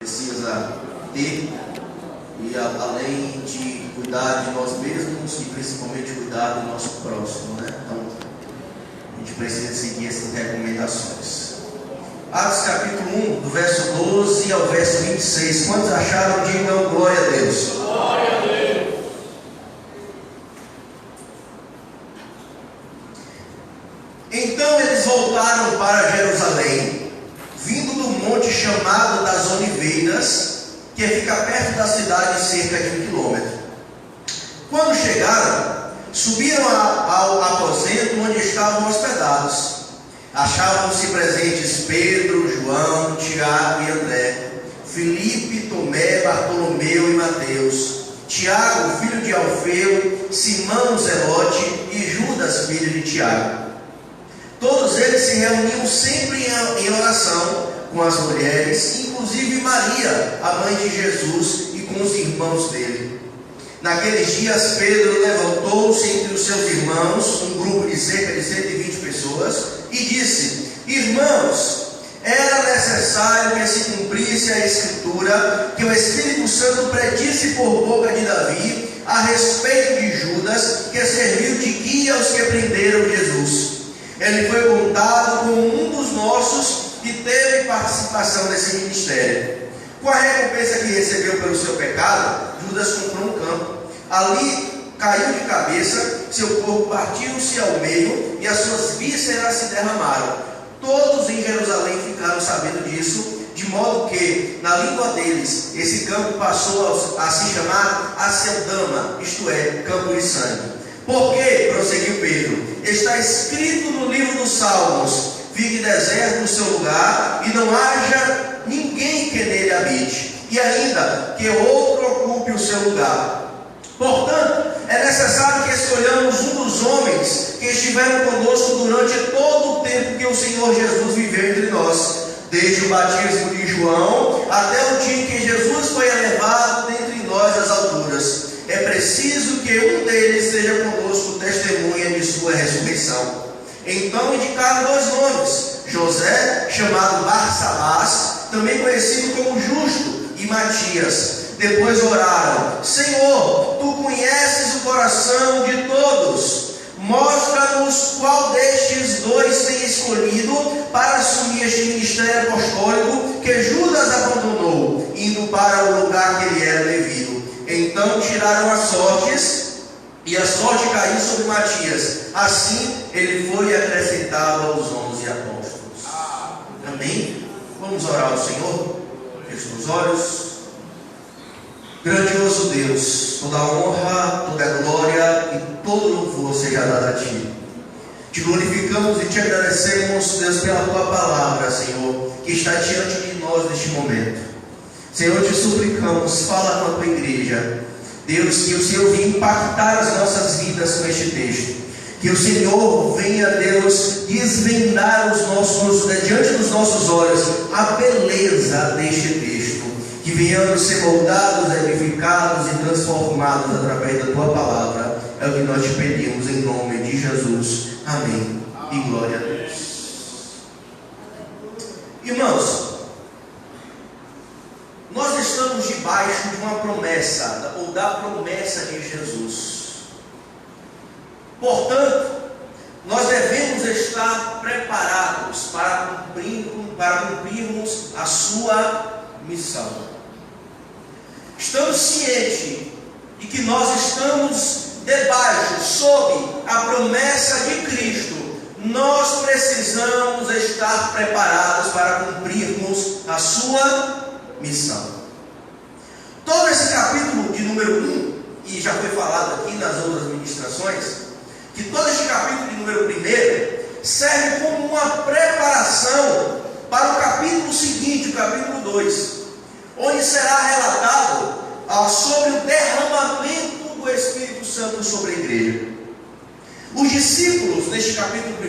precisa ter, e além de cuidar de nós mesmos e principalmente cuidar do nosso próximo, né? Então a gente precisa seguir essas recomendações. Atos capítulo 1, do verso 12 ao verso 26. Quantos acharam? Digam glória a Deus. Glória a Deus. Então eles voltaram para Jerusalém, vindo do monte chamado das Oliveiras, que fica perto da cidade, cerca de 1 quilômetro. Quando chegaram, subiram ao aposento onde estavam hospedados. Achavam-se presentes Pedro, João, Tiago e André, Filipe, Tomé, Bartolomeu e Mateus, Tiago, filho de Alfeu, Simão Zelote e Judas, filho de Tiago. Todos eles se reuniam sempre em oração com as mulheres, inclusive Maria, a mãe de Jesus, e com os irmãos dele. Naqueles dias Pedro levantou-se entre os seus irmãos, um grupo de cerca de 120 pessoas, e disse: Irmãos, era necessário que se cumprisse a Escritura, que o Espírito Santo predisse por boca de Davi a respeito de Judas, que serviu de guia aos que prenderam Jesus. Ele foi contado como um dos nossos e teve participação nesse ministério. Com a recompensa que recebeu pelo seu pecado, Judas comprou um campo. Ali caiu de cabeça, seu corpo partiu-se ao meio e as suas vísceras se derramaram. Todos em Jerusalém ficaram sabendo disso, de modo que, na língua deles, esse campo passou a se chamar Aceldama, isto é, campo de sangue. Porque, prosseguiu Pedro, está escrito no livro dos Salmos: fique deserto o seu lugar, e não haja ninguém que nele habite, e ainda que outro ocupe o seu lugar. Portanto, é necessário que escolhamos um dos homens que estiveram conosco durante todo o tempo que o Senhor Jesus viveu entre nós, desde o batismo de João até o dia em que Jesus foi elevado dentre nós às alturas. É preciso que um deles seja conosco testemunha de sua ressurreição. Então indicaram dois nomes: José, chamado Barsabás, também conhecido como Justo, e Matias. Depois oraram: Senhor, tu conheces o coração de todos. Mostra-nos qual destes dois tem escolhido para assumir este ministério apostólico que Judas abandonou, indo para o lugar que lhe era devido. Então tiraram as sortes, e a sorte caiu sobre Matias. Assim ele foi acrescentado aos 11 apóstolos. Amém? Vamos orar ao Senhor. Feche os olhos. Grandioso Deus, toda a honra, toda a glória e todo o louvor seja dado a Ti. Te glorificamos e te agradecemos, Deus, pela Tua palavra, Senhor, que está diante de nós neste momento. Senhor, te suplicamos, fala com a Tua igreja. Deus, que o Senhor venha impactar as nossas vidas com este texto. Que o Senhor venha, Deus, desvendar diante dos nossos olhos a beleza deste texto. Que venhamos ser moldados, edificados e transformados através da Tua palavra. É o que nós te pedimos em nome de Jesus. Amém. E glória a Deus. Irmãos, nós estamos debaixo de uma promessa, ou da promessa de Jesus. Portanto, nós devemos estar preparados para cumprirmos a sua missão. Estamos cientes de que nós estamos debaixo, sob a promessa de Cristo. Nós precisamos estar preparados para cumprirmos a sua missão. Todo esse capítulo de número 1, e já foi falado aqui nas outras ministrações, que todo este capítulo de número 1 serve como uma preparação para o capítulo seguinte, o capítulo 2, onde será relatado sobre o derramamento do Espírito Santo sobre a igreja. Os discípulos, neste capítulo 1,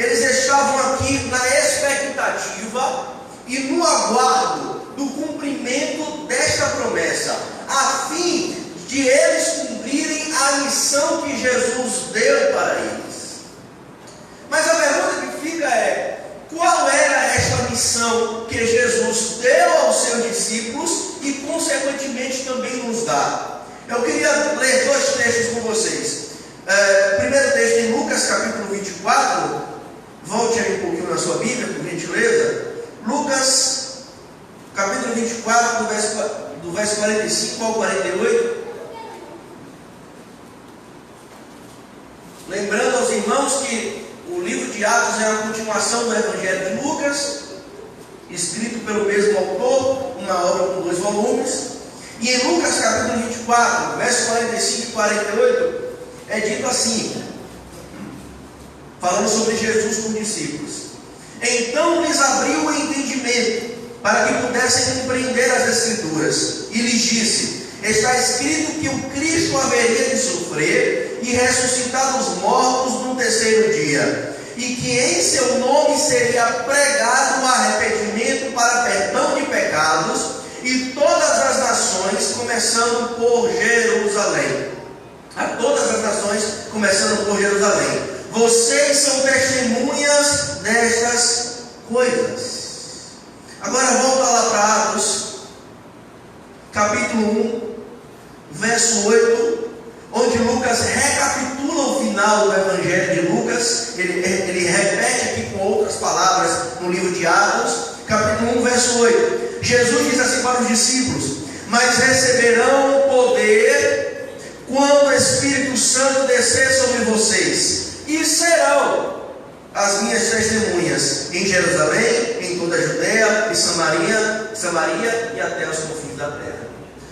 eles estavam aqui na expectativa e no aguardo do cumprimento desta promessa, a fim de eles cumprirem a missão que Jesus deu para eles. Mas a pergunta que fica é: qual era esta missão que Jesus deu aos seus seus discípulos e, consequentemente, também nos dá. Eu queria ler dois textos com vocês. Primeiro texto em Lucas capítulo 24, volte aí um pouquinho na sua Bíblia, por gentileza. Lucas capítulo 24, do verso 45 ao 48. Lembrando aos irmãos que o livro de Atos é a continuação do Evangelho de Lucas, escrito pelo mesmo autor, uma obra com 2 volumes. E em Lucas capítulo 24, verso 45 e 48, é dito assim, falando sobre Jesus com os discípulos: então lhes abriu o entendimento, para que pudessem compreender as Escrituras, e lhes disse: está escrito que o Cristo haveria de sofrer e ressuscitar dos mortos no terceiro dia, e que em seu nome seria pregado o arrependimento para perdão de pecados, e todas as nações, começando por Jerusalém. A todas as nações, começando por Jerusalém. Vocês são testemunhas destas coisas. Agora volta lá para Atos, capítulo 1, verso 8, onde Lucas recapitula o final do Evangelho de Lucas. Ele repete aqui com outras palavras no livro de Atos, capítulo 1, verso 8. Jesus diz assim para os discípulos: mas receberão o poder quando o Espírito Santo descer sobre vocês, e serão as minhas testemunhas em Jerusalém, em toda a Judeia e Samaria e até os confins da terra.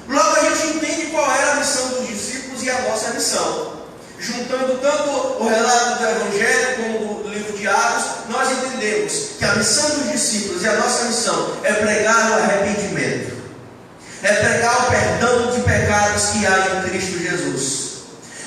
Logo a gente entende qual era a missão dos discípulos e a nossa missão. Juntando tanto o relato do Evangelho como do livro de Atos, nós entendemos que a missão dos discípulos e a nossa missão é pregar o arrependimento, é pregar o perdão de pecados que há em Cristo Jesus,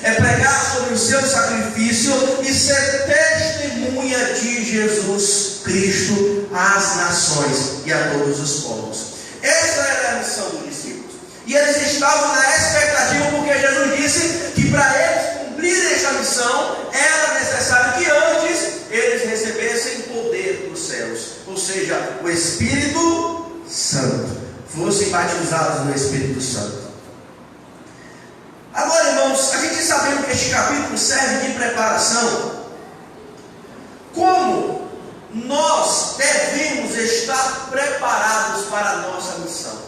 é pregar sobre o seu sacrifício e ser testemunha de Jesus Cristo às nações e a todos os povos. Essa era a missão dos discípulos, e eles estavam na expectativa, porque Jesus disse que para eles cumprirem esta missão era necessário que antes eles recebessem poder dos céus, ou seja, o Espírito Santo, fossem batizados no Espírito Santo. Agora, irmãos, a gente sabendo que este capítulo serve de preparação, como nós devemos estar preparados para a nossa missão?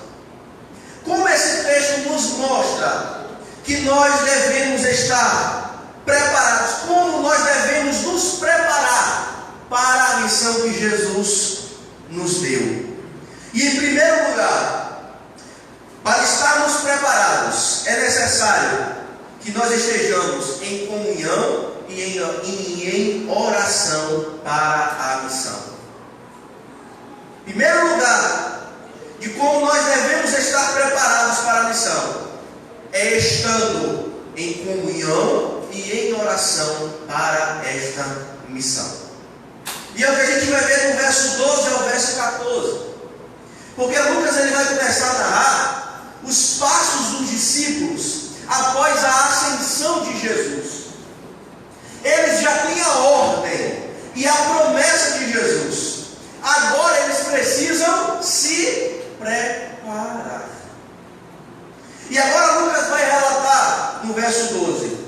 Como esse texto nos mostra que nós devemos estar preparados, como nós devemos nos preparar para a missão que Jesus nos deu? E em primeiro lugar, para estarmos preparados, é necessário que nós estejamos em comunhão e em oração para a missão. Primeiro lugar, de como nós devemos estar preparados para a missão, é estando em comunhão e em oração para esta missão. E é o que a gente vai ver no verso 12 ao verso 14. Porque Lucas ele vai começar a narrar os passos dos discípulos após a ascensão de Jesus. Eles já têm a ordem e a promessa de Jesus. Agora eles precisam se preparar. E agora Lucas vai relatar no verso 12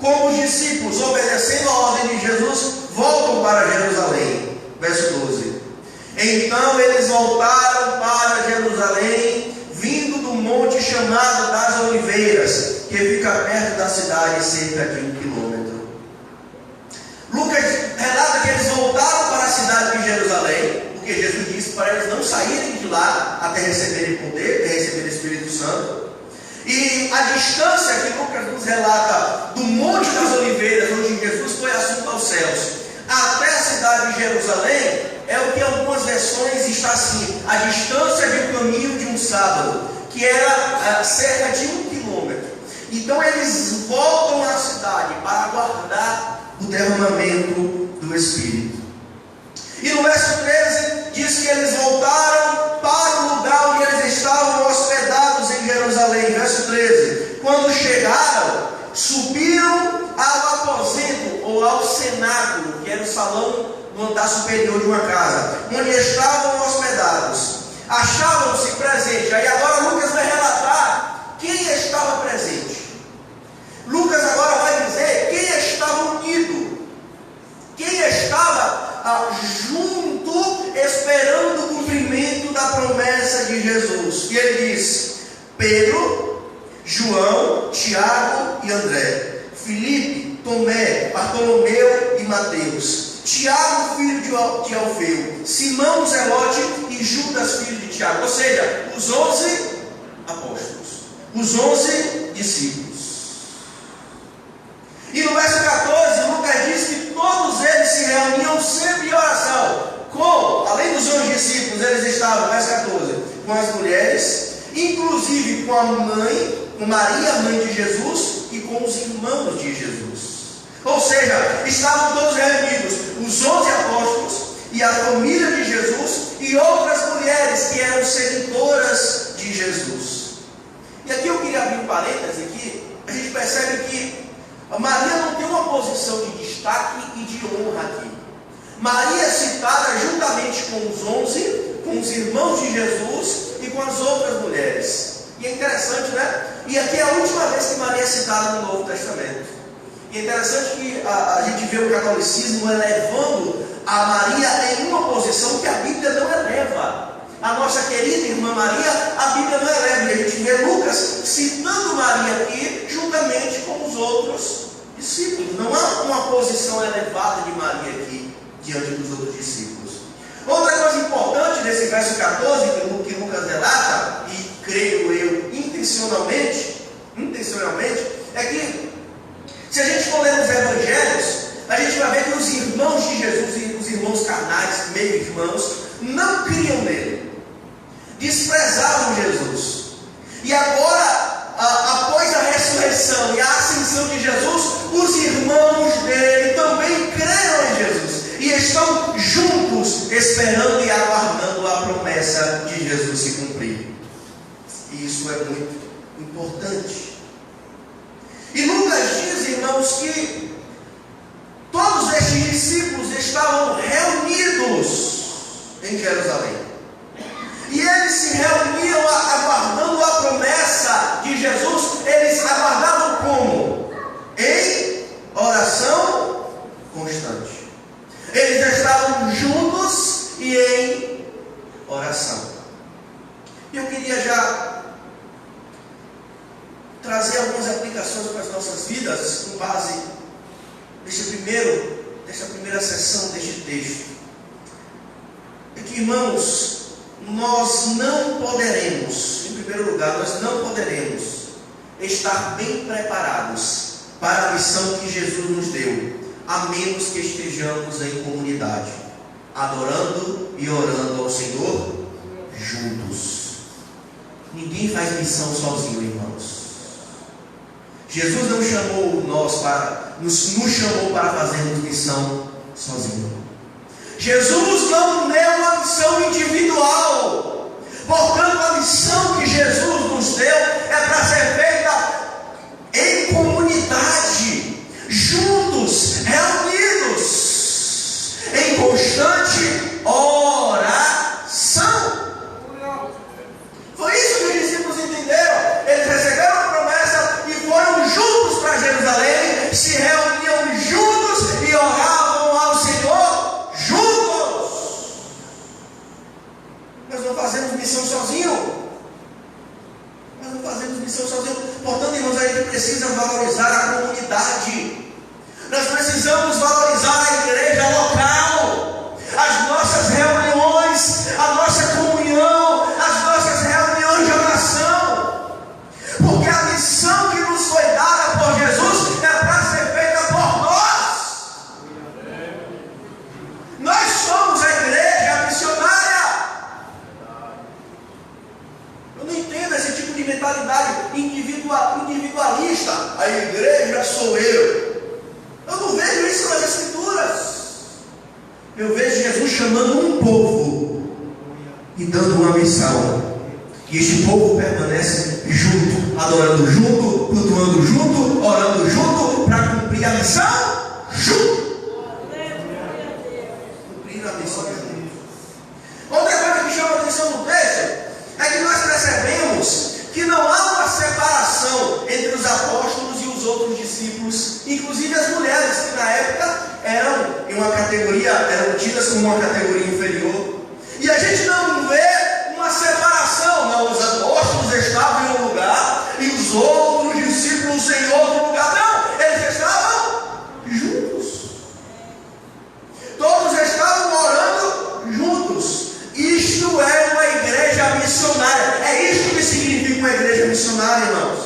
como os discípulos, obedecendo a ordem de Jesus, voltam para Jerusalém. Verso 12. Então eles voltaram para Jerusalém, vindo do monte chamado das Oliveiras, que fica perto da cidade, cerca de 1 quilômetro. Lucas relata que eles voltaram para a cidade de Jerusalém, porque Jesus disse para eles não saírem de lá até receberem poder, até receberem o Espírito Santo. E a distância que Lucas nos relata do Monte das Oliveiras, onde Jesus foi assunto aos céus, até a cidade de Jerusalém, é o que em algumas versões está assim: a distância de um caminho de um sábado, que era cerca de 1 quilômetro. Então eles voltam à cidade para aguardar o derramamento do Espírito. E no verso 13 diz que eles voltaram para o lugar onde eles estavam hospedados em Jerusalém. Verso 13: quando chegaram, subiram ao aposento ou ao cenáculo, que era o salão no andar superior de uma casa, onde estavam hospedados. achavam-se presentes. Aí agora Lucas vai relatar quem estava presente. Lucas agora vai dizer quem estava unido, quem estava junto, esperando o cumprimento da promessa de Jesus. E ele diz: Pedro, João, Tiago e André, Filipe, Tomé, Bartolomeu e Mateus, Tiago, filho de Alfeu, Simão Zelote e Judas, filho de Tiago. Ou seja, os 11 apóstolos, os 11 discípulos. E no verso 14, Lucas diz que todos eles se reuniam sempre em oração. Além dos 11 discípulos, eles estavam, no verso 14, com as mulheres, inclusive com a mãe, com Maria, mãe de Jesus, e com os irmãos de Jesus. Ou seja, estavam todos reunidos, os 11 apóstolos e a família de Jesus e outras mulheres que eram seguidoras de Jesus. E aqui eu queria abrir um parêntese aqui. A gente percebe que Maria não tem uma posição de destaque e de honra aqui. Maria é citada juntamente com os 11, com os irmãos de Jesus e com as outras mulheres. E é interessante, né? E aqui é a última vez que Maria é citada no Novo Testamento. E é interessante que a gente vê o catolicismo elevando a Maria em uma posição que a Bíblia não eleva. A nossa querida irmã Maria, a Bíblia não eleva. E a gente vê Lucas citando Maria aqui juntamente com os outros discípulos. Não há uma posição elevada de Maria aqui diante dos outros discípulos. Outra coisa importante nesse verso 14 que Lucas relata, e creio eu intencionalmente, é que se a gente for ler os evangelhos, a gente vai ver que os irmãos de Jesus e os irmãos carnais, meio-irmãos, não criam nele, desprezavam Jesus. E agora, após a ressurreição e a ascensão de Jesus, os irmãos dele também creram em Jesus e estão juntos, esperando e aguardando a promessa de Jesus se cumprir. E isso é muito importante. E Lucas diz, irmãos, que todos estes discípulos estavam reunidos em Jerusalém. E eles se reuniam aguardando a promessa de Jesus. Eles aguardavam como? Em oração constante. Eles estavam juntos e em oração. Eu queria já trazer algumas aplicações para as nossas vidas com base nesta primeira sessão deste texto. É que, irmãos, nós não poderemos, em primeiro lugar, nós não poderemos estar bem preparados para a missão que Jesus nos deu, a menos que estejamos em comunidade, adorando e orando ao Senhor juntos. Ninguém faz missão sozinho, irmãos. Jesus não nos chamou para fazermos missão sozinho. Jesus não deu uma missão individual. Portanto, a missão que Jesus nos deu é para ser feita em comunidade, juntos, reunidos, em constante oração. Foi isso que os discípulos entenderam. Eles receberam a promessa e foram juntos para Jerusalém, se reuniam juntos e oravam ao Senhor juntos. Nós não fazemos missão sozinho. Portanto, irmãos, a gente precisa valorizar a comunidade. Nós precisamos valorizar a igreja local, as nossas reuniões, a nossa comunhão, as nossas reuniões de oração. Porque a missão que nos foi dada por Jesus é para ser feita por nós. Nós somos a igreja missionária. Eu não entendo esse tipo de mentalidade individualista. A igreja sou eu. Eu não vejo isso nas Escrituras. Eu vejo Jesus chamando um povo e dando uma missão. E este povo permanece junto, adorando junto, cultuando junto, orando junto, para cumprir a missão junto. Cumprir a missão junto. Outra coisa que chama a atenção no texto que não há uma separação entre os apóstolos e os outros discípulos, inclusive as mulheres, que na época eram tidas como uma categoria inferior. E a gente não vê uma separação, não, os apóstolos estavam em um lugar e os outros discípulos em outro lugar, não, eles estavam juntos, todos estavam orando juntos. Isto é uma igreja missionária. É isto que significa uma igreja missionária, irmãos.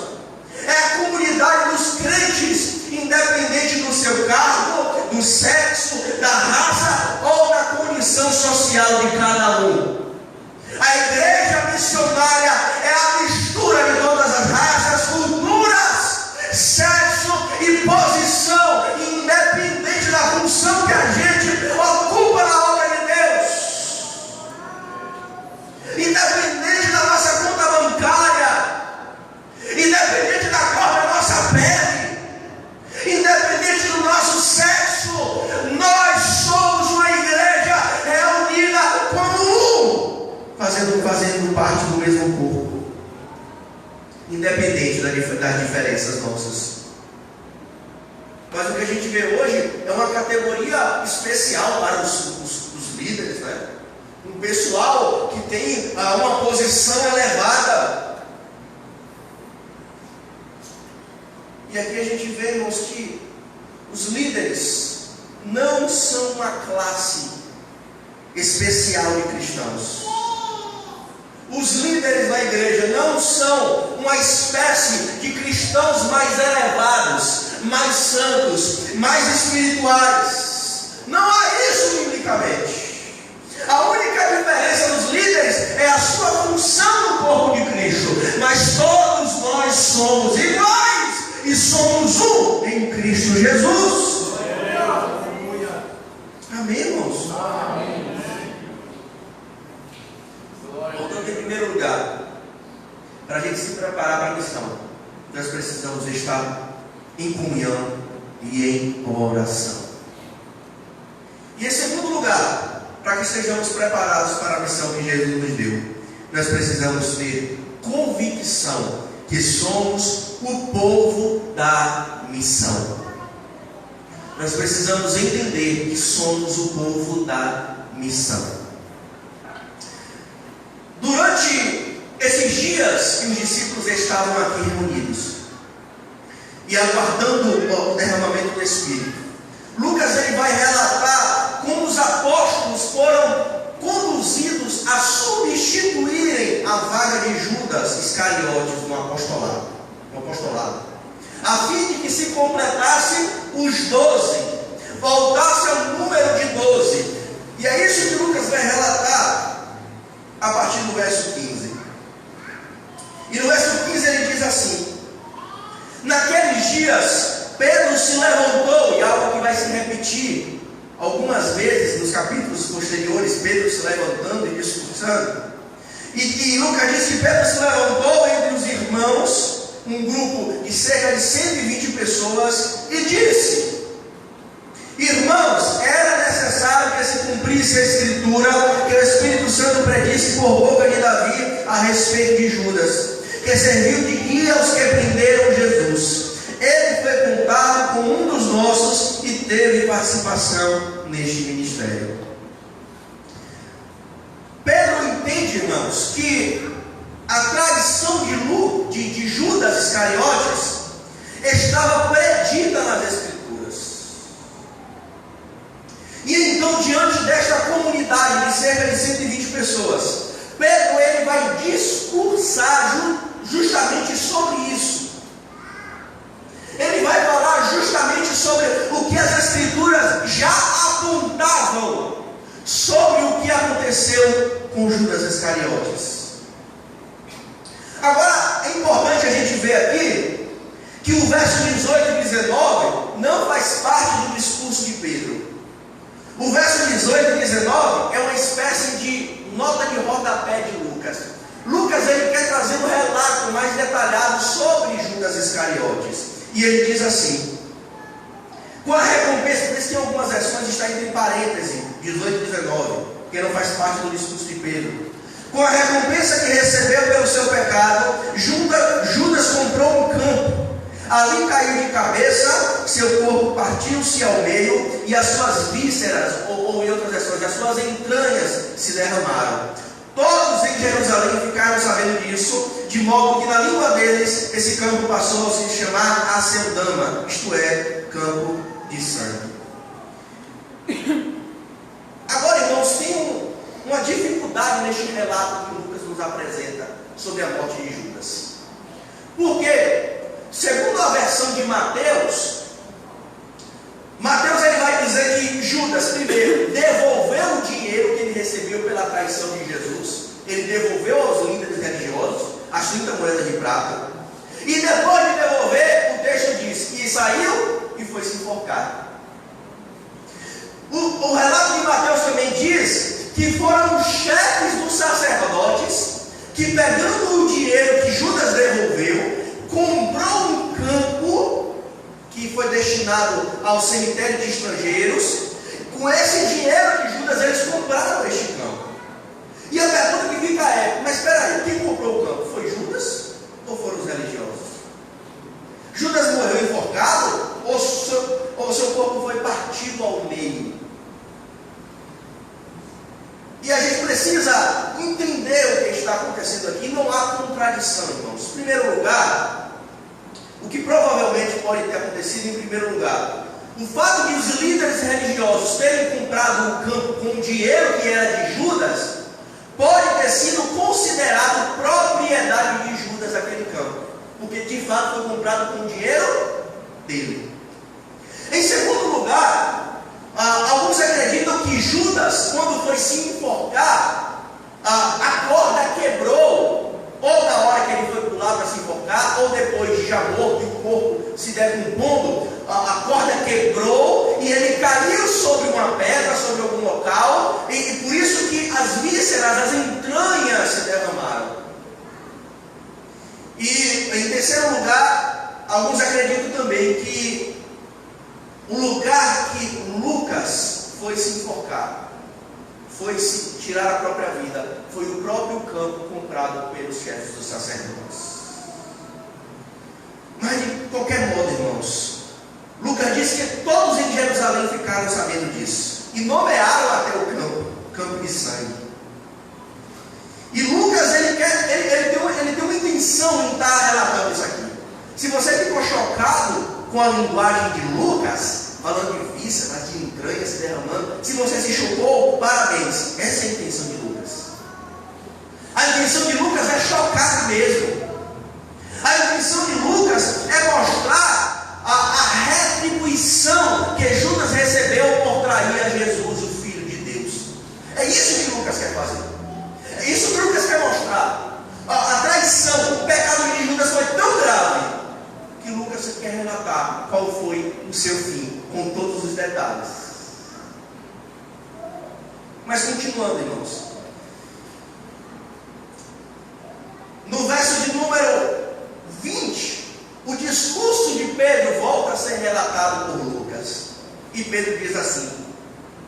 É a comunidade dos crentes, independente do seu cargo, do sexo, da raça ou da condição social de cada um. A igreja missionária é a mistura de todas as raças, culturas, sexo e posição, independente da função que a gente ocupa na obra de Deus, independente da nossa conta bancária, independente da cor da nossa pele, independente do nosso sexo, nós somos uma igreja reunida como um, fazendo parte do mesmo corpo, independente das diferenças nossas. Mas o que a gente vê hoje é uma categoria especial para os líderes, né? Um pessoal que tem uma posição elevada. E aqui a gente vê, irmãos, que os líderes não são uma classe especial de cristãos. Os líderes da igreja não são uma espécie de cristãos mais elevados, mais santos, mais espirituais. Não há isso biblicamente. A única diferença dos líderes é a sua função no corpo de Cristo. Mas todos nós somos iguais e somos um em Cristo Jesus. Amém, irmãos? Amém. Voltando em primeiro lugar, para a gente se preparar para a missão, nós precisamos estar em comunhão e em oração. E em segundo lugar, para que sejamos preparados para a missão que Jesus nos deu, nós precisamos ter convicção que somos o povo da missão. Nós precisamos entender que somos o povo da missão. Durante esses dias que os discípulos estavam aqui reunidos e aguardando o derramamento do Espírito, Lucas ele vai relatar como os apóstolos foram conduzidos a substituírem a vaga de Judas Iscariotes no apostolado, a fim de que se completasse os 12, voltasse ao número de 12. E é isso que Lucas vai relatar a partir do verso 15. E no verso 15 ele diz assim: naqueles dias Pedro se levantou, e algo que vai se repetir algumas vezes nos capítulos posteriores, Pedro se levantando e discursando. E Lucas diz que Pedro se levantou entre os irmãos, um grupo de cerca de 120 pessoas, e disse: irmãos, era necessário que se cumprisse a Escritura que o Espírito Santo predisse por boca de Davi a respeito de Judas, que serviu de guia aos que prenderam Jesus. Ele foi contado com um dos nossos e teve participação neste ministério. Pedro entende, irmãos, que a traição de Judas Iscariotes estava predita nas Escrituras. E então, diante desta comunidade de cerca de 120 pessoas, Pedro ele vai discursar justamente sobre isso. Ele vai falar justamente sobre o que as Escrituras já apontavam sobre o que aconteceu com Judas Iscariotes. Agora, é importante a gente ver aqui que o verso 18 e 19 não faz parte do discurso de Pedro. O verso 18 e 19 é uma espécie de nota de rodapé de Lucas. Lucas ele quer trazer um relato mais detalhado sobre Judas Iscariotes. E ele diz assim: com a recompensa, por isso que em algumas versões está entre parênteses, 18 e 19, que não faz parte do discurso de Pedro. Com a recompensa que recebeu pelo seu pecado, junto Ali caiu de cabeça, seu corpo partiu-se ao meio, e as suas vísceras, ou em outras versões, as suas entranhas se derramaram. Todos em Jerusalém ficaram sabendo disso, de modo que na língua deles esse campo passou a se chamar Aceldama, isto é, campo de sangue. Agora, irmãos, tem uma dificuldade neste relato que Lucas nos apresenta sobre a morte de Judas. Porque, segundo a versão de Mateus ele vai dizer que Judas, primeiro, devolveu o dinheiro que ele recebeu pela traição de Jesus. Ele devolveu aos líderes religiosos as 30 moedas de prata. E depois de devolver, o texto diz que saiu e foi se enforcar. O relato de Mateus também diz que foram os chefes dos sacerdotes que, pegando o dinheiro que Judas devolveu, comprou um campo que foi destinado ao cemitério de estrangeiros. Com esse dinheiro de Judas, eles compraram este campo. E a pergunta que fica é: mas espera aí, quem comprou o campo? Foi Judas ou foram os religiosos? Judas morreu enforcado ou seu corpo foi partido ao meio? E a gente precisa entender o que está acontecendo aqui. Não há contradição, irmãos. Em primeiro lugar, o que provavelmente pode ter acontecido, em primeiro lugar, o fato de os líderes religiosos terem comprado o campo com o dinheiro que era de Judas, pode ter sido considerado propriedade de Judas aquele campo, porque de fato foi comprado com o dinheiro dele. Em segundo lugar, alguns acreditam que Judas, quando foi se enforcar, a corda quebrou, ou na hora que ele foi pular para se enforcar, ou depois de já morto e o corpo se decompondo, a corda quebrou e ele caiu sobre uma pedra, sobre algum local, e por isso que as vísceras, as entranhas se derramaram. E em terceiro lugar, alguns acreditam também que o lugar que Lucas foi se enforcar, foi se tirar a própria vida, foi o próprio campo comprado pelos chefes dos sacerdotes. Mas de qualquer modo, irmãos, Lucas diz que todos em Jerusalém ficaram sabendo disso e nomearam até o campo de sangue. E Lucas ele tem uma intenção em estar relatando isso aqui. Se você ficou chocado com a linguagem de Lucas, falando de vísceras, de entranhas se derramando, se você se chocou, parabéns. Essa é a intenção de Lucas. A intenção de Lucas é chocar mesmo. A intenção de Lucas é mostrar a retribuição que Judas recebeu por trair a Jesus, o Filho de Deus. É isso que Lucas quer fazer. É isso que Lucas quer mostrar. A traição, o pecado de Judas foi tão grave que Lucas quer relatar qual foi o seu fim, com todos os detalhes. Mas continuando, irmãos, no verso de número 20, o discurso de Pedro volta a ser relatado por Lucas. E Pedro diz assim: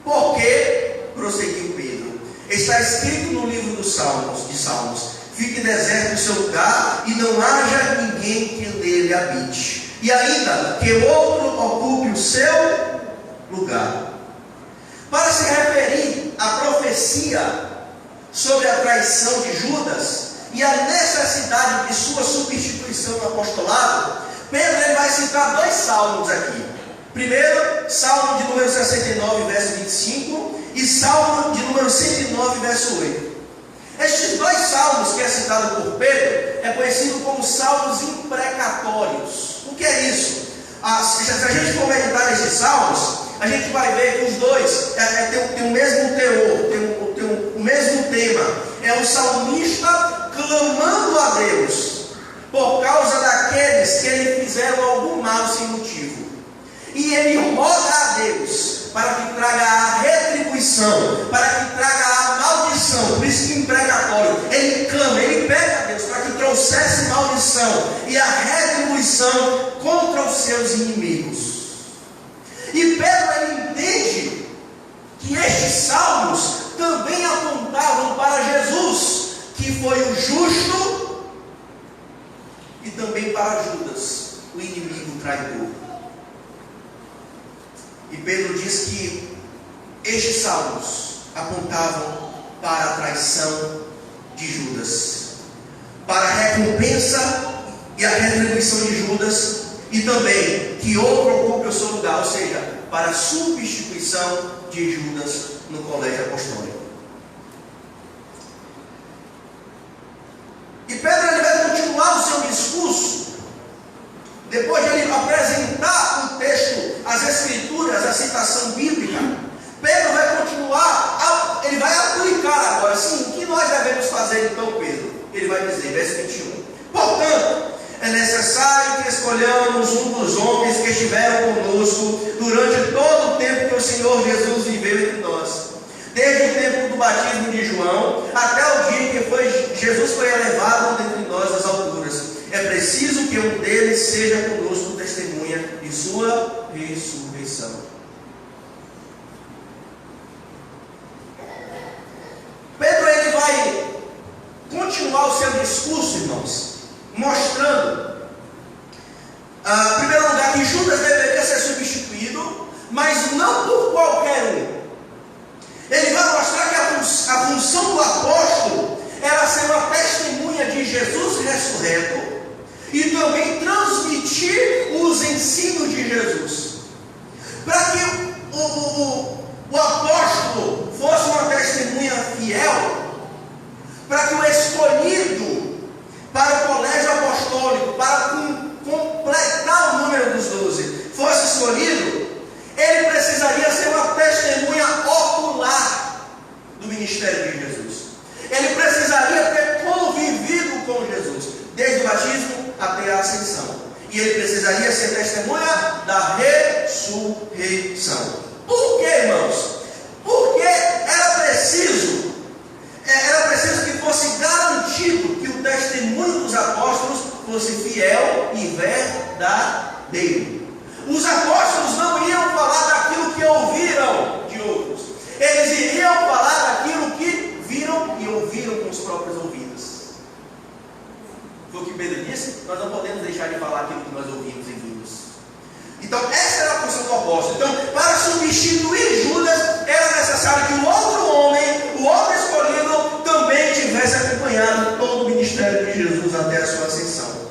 porque, prosseguiu Pedro, está escrito no livro dos Salmos, fique deserto o seu lugar e não haja ninguém que nele habite. E ainda, que outro ocupe o seu lugar. Para se referir à profecia sobre a traição de Judas e a necessidade de sua substituição no apostolado, Pedro ele vai citar dois salmos aqui. Primeiro, Salmo de número 69, verso 25, e Salmo de número 109, verso 8. Estes dois salmos que é citado por Pedro é conhecido como salmos imprecatórios. O que é isso? Se a gente for meditar nesses salmos, a gente vai ver que os dois têm o mesmo teor, tem o mesmo tema. É o salmista clamando a Deus por causa daqueles que lhe fizeram algum mal sem motivo. E ele roga a Deus para que traga a retribuição, para que traga a maldição. Por isso que imprecatório, ele clama, ele pede a Deus para que trouxesse maldição e a retribuição contra os seus inimigos. E Pedro ele entende que estes salmos também apontavam para Jesus, que foi o justo, e também para Judas, o inimigo traidor. E Pedro diz que estes salmos apontavam para a traição de Judas, para a recompensa e a retribuição de Judas, e também que outro ocupe o seu lugar, ou seja, para a substituição de Judas no colégio apostólico. E Pedro ele vai continuar o seu discurso, depois de ele apresentar o texto, as escrituras, a citação bíblica. Pedro vai continuar, ele vai aplicar agora, sim, o que nós devemos fazer então, Pedro? Ele vai dizer, verso 21, portanto, é necessário que escolhamos um dos homens que estiveram conosco durante todo o tempo que o Senhor Jesus viveu entre nós, desde o tempo do batismo de João, até o dia que Jesus foi elevado dentre nós às alturas. É preciso que um deles seja conosco testemunha de sua ressurreição. Pedro ele vai continuar o seu discurso, irmãos, mostrando, em primeiro lugar, que Judas deveria ser substituído, mas não por qualquer um. Ele vai mostrar que a função do apóstolo era ser uma testemunha de Jesus ressurreto e também transmitir os ensinos de Jesus. Para que o apóstolo fosse uma testemunha fiel, para que o escolhido para o colégio apostólico, para completar o número dos 12, fosse escolhido, ele precisaria ser uma testemunha ocular do ministério de Jesus. Ele precisaria ter convivido com Jesus, desde o batismo até a ascensão. E ele precisaria ser testemunha da ressurreição. Por quê, irmãos? Porque era preciso que fosse garantido que o testemunho dos apóstolos fosse fiel e verdadeiro. Os apóstolos não iam falar daquilo que ouviram de outros. Eles iriam falar daquilo que viram e ouviram com os próprios ouvidos. Foi o que Pedro disse, nós não podemos deixar de falar aquilo que nós ouvimos e vimos. Então essa era a função do apóstolo. Então, para substituir Judas, era necessário que o outro homem, o outro escolhido, também tivesse acompanhado todo o ministério de Jesus até a sua ascensão.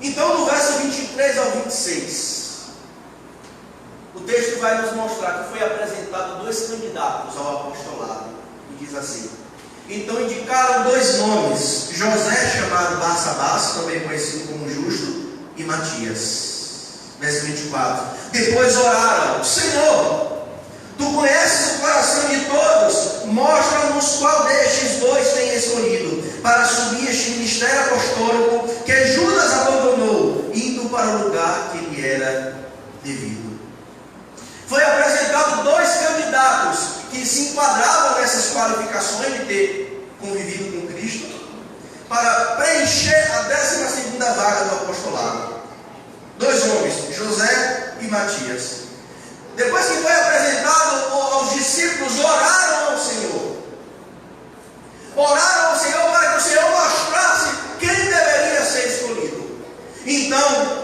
Então, no verso 23 ao 26, o texto vai nos mostrar que foi apresentado 2 candidatos ao apostolado. E diz assim: então indicaram 2 nomes, José, chamado Barsabás, também conhecido como Justo, e Matias. Verso 24. Depois oraram: Senhor, Tu conheces o coração de todos, mostra-nos qual destes 2 tem escolhido para assumir este ministério apostólico que Judas abandonou, indo para o lugar que lhe era devido. Foi apresentado 2 candidatos que se enquadravam nessas qualificações de ter convivido com Cristo, para preencher a 12ª vaga do apostolado. 2 homens, José e Matias. Depois que foi apresentado aos discípulos, oraram ao Senhor. Oraram ao Senhor para que o Senhor mostrasse quem deveria ser escolhido. Então,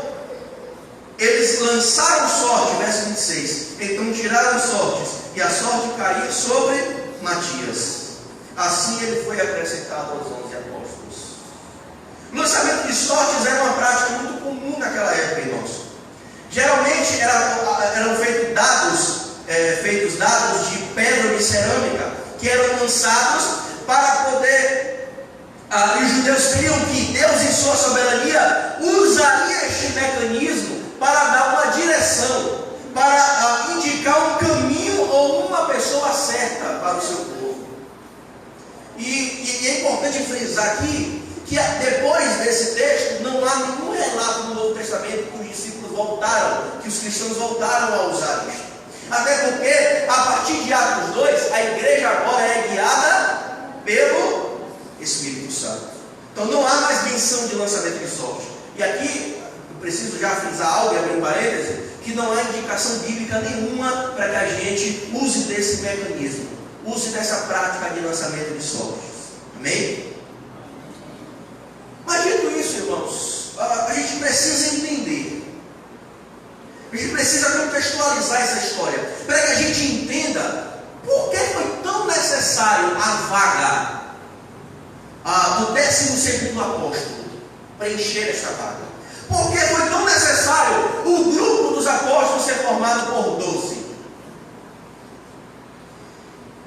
eles lançaram sorte, verso 26. Então tiraram sortes, e a sorte caiu sobre Matias. Assim ele foi acrescentado aos 11 apóstolos. O lançamento de sortes era uma prática muito comum naquela época, irmãos. Geralmente eram feitos dados de pedra de cerâmica, que eram lançados para poder, e os judeus criam que Deus em sua soberania usaria este mecanismo para dar uma direção, para indicar um caminho ou uma pessoa certa para o seu povo. E é importante frisar aqui que depois desse texto não há nenhum relato no Novo Testamento que os discípulos voltaram, que os cristãos voltaram a usar isto. Até porque, a partir de Atos 2, a igreja agora é guiada pelo Espírito Santo. Então não há mais menção de lançamento de sorte. E aqui, eu preciso já frisar algo, abrir um parêntese, que não há indicação bíblica nenhuma para que a gente use desse mecanismo, use dessa prática de lançamento de sortes. Amém? Mas dito isso, irmãos, 12º apóstolo preencher esta vaga? Por que foi tão necessário o grupo dos apóstolos ser formado por 12?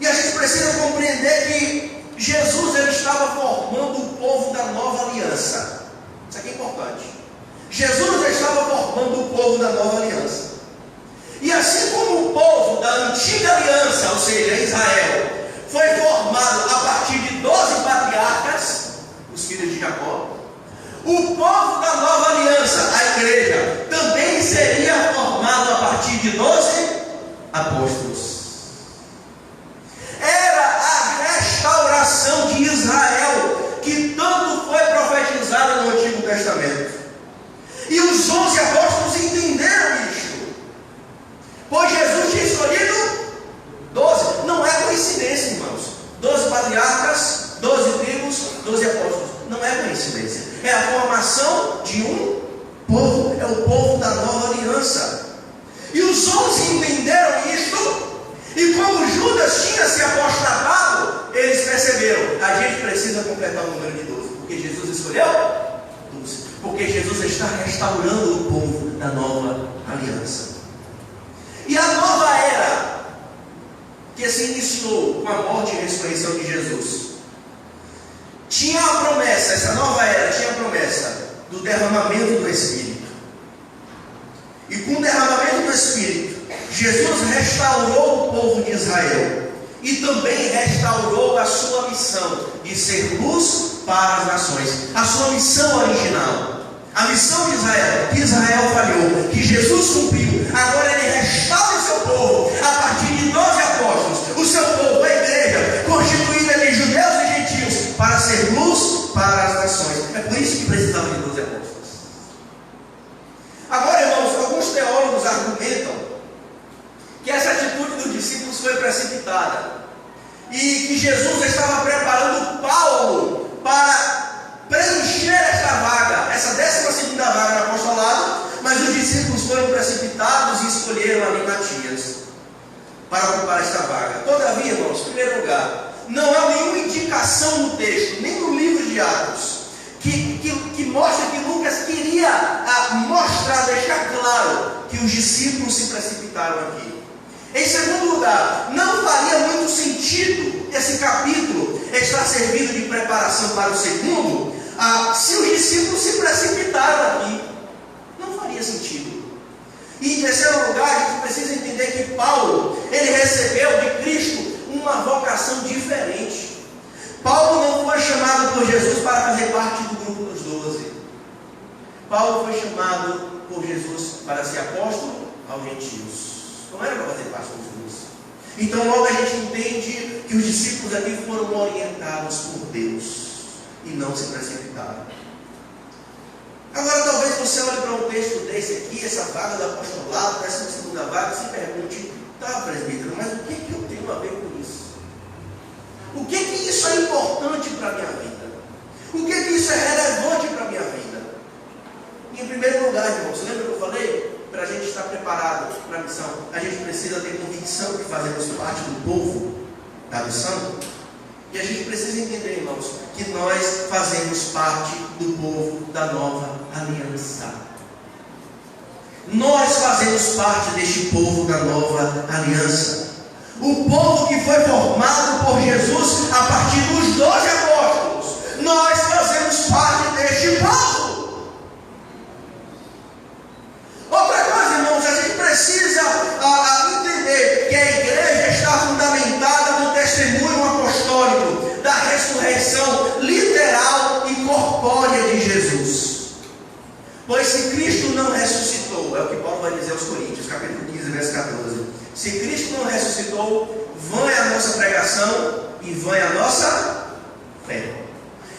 E a gente precisa compreender que Jesus ele estava formando o povo da nova aliança. Isso aqui é importante. Jesus estava formando o povo da nova aliança. E assim como o povo da antiga aliança, ou seja, Israel, foi formado a partir de 12 patriarcas, os filhos de Jacó, o povo da nova aliança, a igreja, também seria formado a partir de 12 apóstolos. Era a restauração de Israel que tanto foi profetizada no Antigo Testamento. E os 11 apóstolos entenderam isso. Pois Jesus tinha escolhido 12. Não é coincidência, irmãos. 12 patriarcas, 12 tribos, 12 apóstolos. Não é coincidência. É a formação de um povo. É o povo da nova aliança. E os 11 entenderam isso. E como Judas tinha se apostatado, eles perceberam: a gente precisa completar o número de 12. Porque Jesus escolheu 12. Porque Jesus está restaurando o povo da nova aliança. E a nova era que se iniciou com a morte e ressurreição de Jesus tinha a promessa, essa nova era tinha a promessa do derramamento do Espírito. E com o derramamento do Espírito, Jesus restaurou o povo de Israel e também restaurou a sua missão de ser luz para as nações, a sua missão original. A missão de Israel, que Israel falhou, que Jesus cumpriu, agora ele restaura o seu povo, a partir de 12 apóstolos, o seu povo, a igreja, constituída de judeus e gentios, para ser luz para as nações. É por isso que precisava de 12 apóstolos. Agora, irmãos, alguns teólogos argumentam que essa atitude dos discípulos foi precipitada, e que Jesus estava preparando Paulo para preencher esta vaga, essa 12ª vaga no apostolado, mas os discípulos foram precipitados e escolheram ali Matias para ocupar esta vaga. Todavia, irmãos, em primeiro lugar, não há nenhuma indicação no texto, nem no livro de Atos, que mostra que Lucas queria mostrar, deixar claro que os discípulos se precipitaram aqui. Em segundo lugar, não faria muito sentido esse capítulo estar servindo de preparação para o segundo, se os discípulos se precipitaram aqui. Não faria sentido. E em terceiro lugar, a gente precisa entender que Paulo, ele recebeu de Cristo uma vocação diferente. Paulo não foi chamado por Jesus para fazer parte do grupo dos 12. Paulo foi chamado por Jesus para ser apóstolo aos gentios. Não era para fazer parte dos 12. Então logo a gente entende que os discípulos aqui foram orientados por Deus e não se precipitaram. Agora talvez você olhe para um texto desse aqui, essa vaga do apostolado, essa segunda vaga, e se pergunte: tá, presbítero, mas o que eu tenho a ver com isso? O que isso é importante para a minha vida? O que isso é relevante para a minha vida? E em primeiro lugar, irmãos, lembra que eu falei? Para a gente estar preparado para a missão, a gente precisa ter convicção que fazemos parte do povo da missão. E a gente precisa entender, irmãos, que nós fazemos parte do povo da nova aliança. Nós fazemos parte deste povo da nova aliança. O povo que foi formado por Jesus a partir dos 12 apóstolos. Nós fazemos parte deste povo. Outra coisa, irmãos, a gente precisa entender que a igreja está fundamentada no testemunho apostólico da ressurreição literal e corpórea de Jesus. Pois se Cristo não ressuscitou, é o que Paulo vai dizer aos Coríntios, capítulo 15, verso 14. Se Cristo não ressuscitou, vã é a nossa pregação e vã é a nossa fé.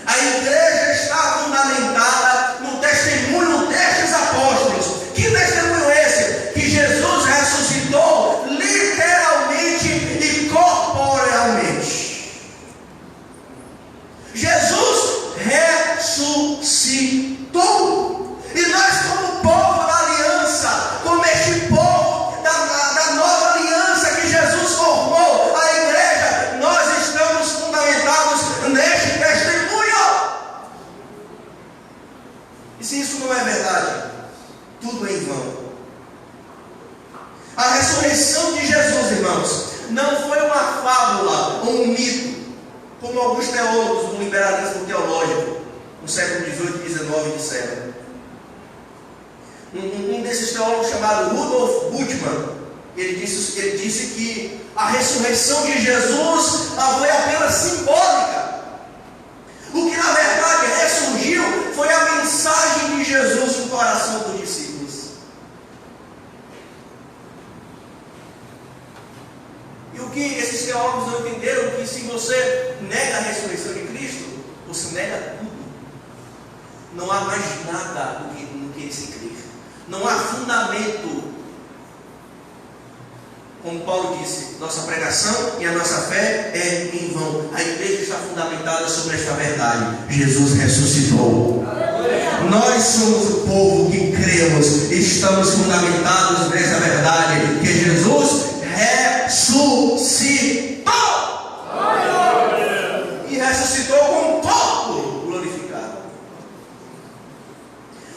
A igreja está fundamentada no testemunho destes apóstolos. Que testemunho é esse? Que Jesus ressuscitou literalmente e corporealmente. Jesus ressuscitou. E nós, como povo da aliança, como este povo da nova aliança que Jesus formou, a igreja, nós estamos fundamentados no século XVIII e XIX disseram. Um desses teólogos chamado Rudolf Bultmann, ele disse que a ressurreição de Jesus foi apenas simbólica. O que na verdade ressurgiu foi a mensagem de Jesus no coração dos discípulos. E o que esses teólogos não entenderam, que se você nega a ressurreição de Cristo, você nega tudo. Não há mais nada no que se crer. Não há fundamento. Como Paulo disse, nossa pregação e a nossa fé é em vão. A igreja está fundamentada sobre esta verdade: Jesus ressuscitou. Nós somos o povo que cremos, estamos fundamentados nessa verdade, que Jesus ressuscitou. E ressuscitou com um corpo glorificado.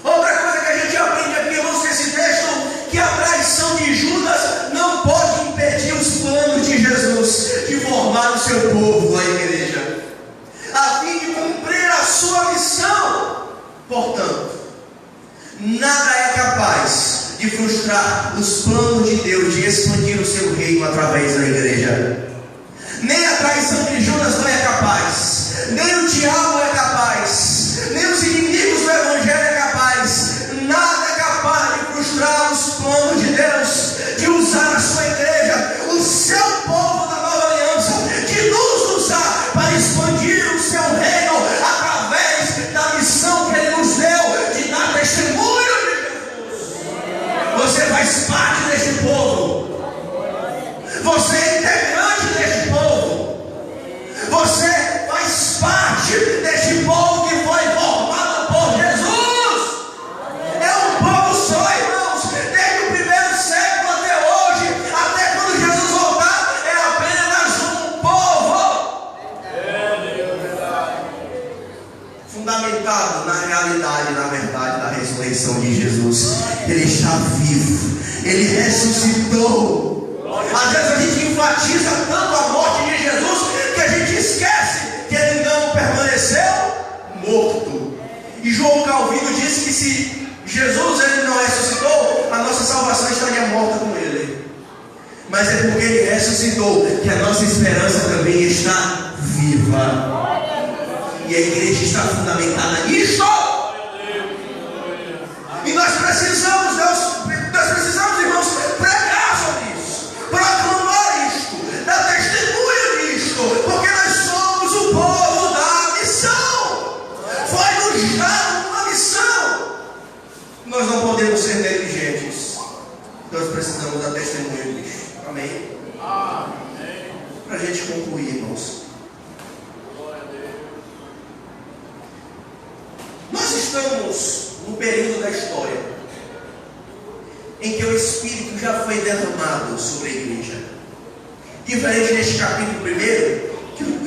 Outra coisa que a gente aprende aqui, irmãos, nesse texto, que a traição de Judas não pode impedir os planos de Jesus de formar o seu povo, a igreja, a fim de cumprir a sua missão. Portanto, nada é capaz de frustrar os planos de Deus de expandir o seu reino através da igreja. Nem a traição de Judas não é capaz, nem o diabo é capaz, nem os inimigos do evangelho é capaz. Nada é capaz de frustrar os planos de Deus de usar a sua igreja, o seu povo da nova aliança, de nos usar para expandir o seu reino através da missão que Ele nos deu de dar testemunho de Jesus. Você faz parte deste povo. Você é integrante deste povo. Você faz parte deste povo que foi formado por Jesus. É um povo só, irmãos. Desde o primeiro século até hoje, até quando Jesus voltar, é apenas um povo. Fundamentado na realidade, na verdade da ressurreição de Jesus. Ele está vivo. Ele ressuscitou. Às vezes a gente enfatiza tanto a morte de Jesus que a gente esquece que Ele não permaneceu morto. E João Calvino disse que se Jesus ele não ressuscitou, a nossa salvação estaria morta com Ele. Mas é porque Ele ressuscitou que a nossa esperança também está viva. E a igreja está fundamentada nisto. E nós precisamos, irmãos, pregar sobre isso, proclamar isto, dar testemunho disto, porque nós somos o povo da missão. Foi-nos dado uma missão. Nós não podemos ser negligentes. Nós precisamos dar testemunho disto. Amém? Amém. Para a gente concluir, irmãos. Nós estamos no período da história em que o Espírito já foi derramado sobre a igreja. Diferente deste capítulo 1, que o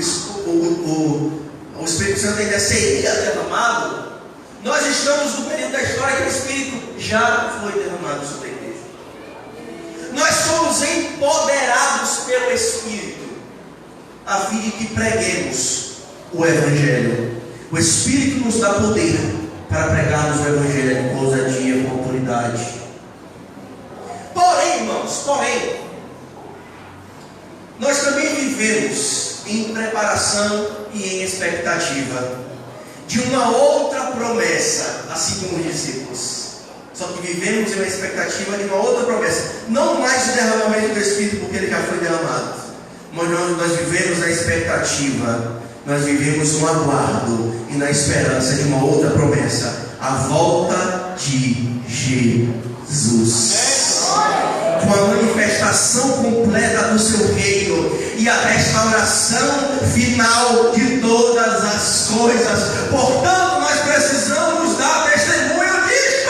Espírito Santo ainda seria derramado, nós estamos no período da história que o Espírito já foi derramado sobre a igreja. Nós somos empoderados pelo Espírito a fim de que preguemos o Evangelho. O Espírito nos dá poder para pregarmos o Evangelho com ousadia, com autoridade. Porém, irmãos, nós também vivemos em preparação e em expectativa de uma outra promessa, assim como os discípulos. Só que vivemos em uma expectativa de uma outra promessa. Não mais o derramamento do Espírito, porque ele já foi derramado. Mas nós vivemos na expectativa. Nós vivemos no aguardo e na esperança de uma outra promessa: a volta de Jesus, com a manifestação completa do seu reino e a restauração final de todas as coisas. Portanto, nós precisamos dar testemunho disto.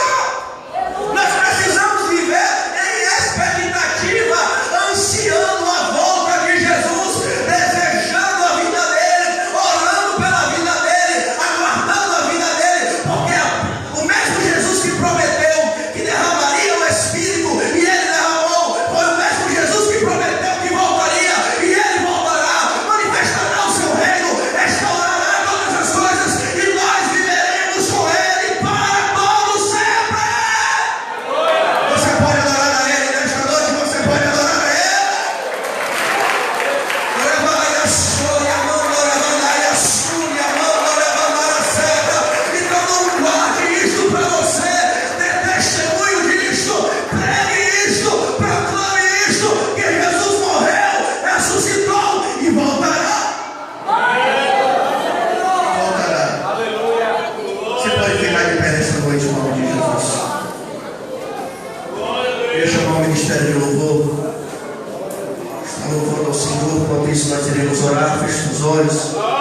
Nós precisamos viver em expectativa, ansiando a volta de Jesus, desejando a vida dele, orando pela vida dele, aguardando a vida dele, porque o mesmo Jesus que prometeu que derramaria o Espírito, e ele derramou, foi o mesmo Jesus que prometeu que voltaria, e ele voltará, manifestará o seu reino, restaurará todas as coisas, e nós ministério de louvor. Está louvando ao Senhor. Enquanto isso, nós iremos orar. Feche os olhos.